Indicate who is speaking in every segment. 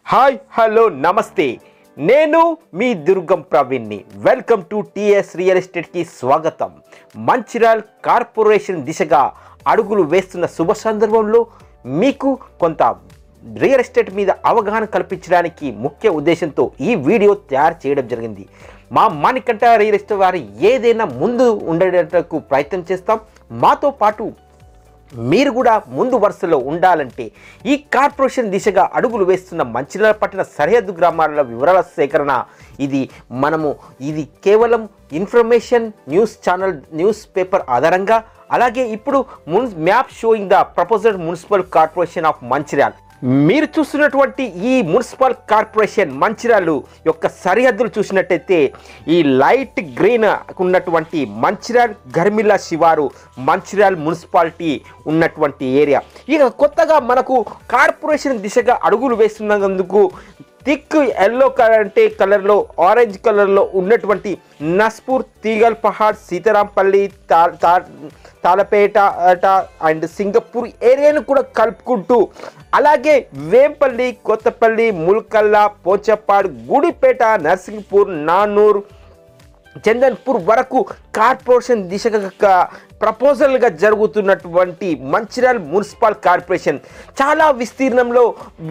Speaker 1: Hi hello నమస్తే, నేను మీ దుర్గం ప్రవీణ్ని. Welcome to TS real ఎస్టేట్కి స్వాగతం. మంచిర్యాల్ కార్పొరేషన్ దిశగా అడుగులు వేస్తున్న శుభ సందర్భంలో మీకు కొంత రియల్ ఎస్టేట్ మీద అవగాహన కల్పించడానికి ముఖ్య ఉద్దేశంతో ఈ వీడియో తయారు చేయడం జరిగింది. మా మణికంఠ రియల్ ఎస్టేట్ వారి ఏదైనా ముందు ఉండేటకు ప్రయత్నం చేస్తాం. మాతో పాటు మీరు కూడా ముందు వరుసలో ఉండాలంటే ఈ కార్పొరేషన్ దిశగా అడుగులు వేస్తున్న మంచిర్యాల పట్టణ సరిహద్దు గ్రామాల వివరాల సేకరణ ఇది కేవలం information news channel news paper ఆధారంగా, అలాగే ఇప్పుడు map showing the proposal municipal corporation of Mancherial. మీరు చూస్తున్నటువంటి ఈ మున్సిపల్ కార్పొరేషన్ మంచిర్యాల్ యొక్క సరిహద్దులు చూసినట్టయితే ఈ లైట్ గ్రీన్ ఉన్నటువంటి మంచిర్యాల్ గర్మిల్లా శివారు మంచిర్యాల్ మున్సిపాలిటీ ఉన్నటువంటి ఏరియా. ఇక కొత్తగా మనకు కార్పొరేషన్ దిశగా అడుగులు వేస్తున్నందుకు థిక్ ఎల్లో కలర్లో ఆరెంజ్ కలర్లో ఉన్నటువంటి నస్పూర్, తీగల్ పహాడ్, సీతారాంపల్లి, తాళపేట అండ్ సింగపూర్ ఏరియాను కూడా కలుపుకుంటూ, అలాగే వేంపల్లి, కొత్తపల్లి, ముల్కల్లా, పోచప్పాడు, గుడిపేట, నర్సింగ్పూర్, నానూర్, చందన్పూర్ వరకు కార్పొరేషన్ దిశగా ప్రపోజల్గా జరుగుతున్నటువంటి మంచిర్యాల్ మున్సిపల్ కార్పొరేషన్ చాలా విస్తీర్ణంలో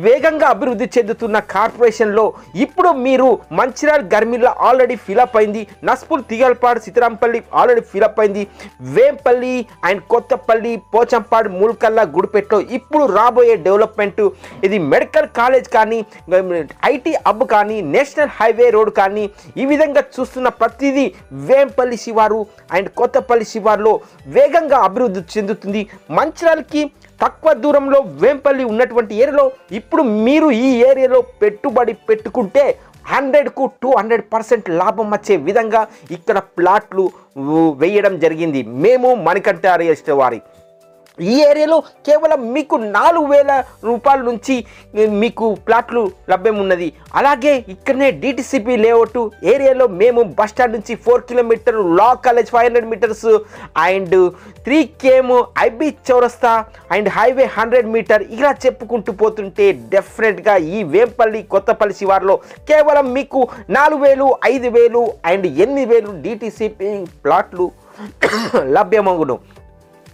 Speaker 1: వేగంగా అభివృద్ధి చెందుతున్న కార్పొరేషన్లో ఇప్పుడు మీరు మంచిర్యాల్ గర్మిల్లా ఆల్రెడీ ఫిలప్ అయింది, నస్పూర్, తిగల్పాడు, సీతారాంపల్లి ఆల్రెడీ ఫిలప్ అయింది, వేంపల్లి అండ్ కొత్తపల్లి, పోచంపాడు, ముల్కల్లా, గుడిపేటలో ఇప్పుడు రాబోయే డెవలప్మెంట్ ఇది మెడికల్ కాలేజ్ కానీ, ఐటీ హబ్ కానీ, నేషనల్ హైవే రోడ్ కానీ, ఈ విధంగా చూస్తున్న ప్రతిదీ వేంపల్లి శివారు అండ్ కొత్తపల్లి శివారులో వేగంగా అభివృద్ధి చెందుతుంది. మంచిర్యాలకి తక్కువ దూరంలో వేంపల్లి ఉన్నటువంటి ఏరియాలో ఇప్పుడు మీరు ఈ ఏరియాలో పెట్టుబడి పెట్టుకుంటే 100కు 200% లాభం వచ్చే విధంగా ఇక్కడ ప్లాట్లు వేయడం జరిగింది. మేము మణికంఠ రియల్ ఎస్టేట్ వారి ఈ ఏరియాలో కేవలం మీకు 4,000 రూపాయల నుంచి మీకు ప్లాట్లు లభ్యం ఉన్నది. అలాగే ఇక్కడనే డిటిసిపి లేఅవుట్ ఏరియాలో మేము బస్టాండ్ నుంచి 4 కిలోమీటర్లు, law college 500 metres and 3 km IB చౌరస్తా అండ్ హైవే 100 మీటర్ ఇలా చెప్పుకుంటూ పోతుంటే డెఫినెట్గా ఈ వేంపల్లి, కొత్తపల్లి శివారులో కేవలం మీకు 4,000, 5,000 అండ్ 8,000 డిటిసిపి ప్లాట్లు లభ్యమగును.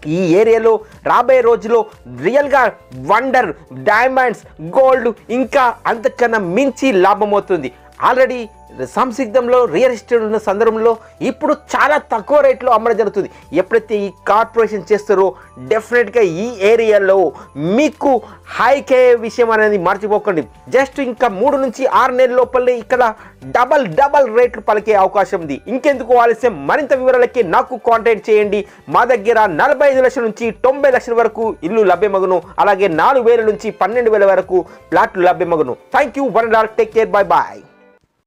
Speaker 1: ఈ ఏరియాలో రాబోయే రోజుల్లో రియల్గా వండర్, డైమండ్స్, గోల్డ్ ఇంకా అంతకన్నా మించి లాభమవుతుంది. ఆల్రెడీ సంసిద్ధంలో రియల్ ఎస్టేట్ ఉన్న సందర్భంలో ఇప్పుడు చాలా తక్కువ రేట్లో అమ్మడం జరుగుతుంది. ఎప్పుడైతే ఈ కార్పొరేషన్ చేస్తారో డెఫినెట్గా ఈ ఏరియాలో మీకు హైకే విషయం అనేది మర్చిపోకండి. జస్ట్ ఇంకా 3 నుంచి 6 నెలల లోపలే ఇక్కడ డబల్ రేట్లు పలికే అవకాశం ఉంది. ఇంకెందుకు ఆలస్యం, మరింత వివరాలకి నాకు కాంటాక్ట్ చేయండి. మా దగ్గర 45 లక్షల నుంచి 90 లక్షల వరకు ఇల్లు లభ్యమగును. అలాగే 4,000 నుంచి 12,000 వరకు ప్లాట్లు లభ్యమగును. Thank you, one and all, take care, bye bye.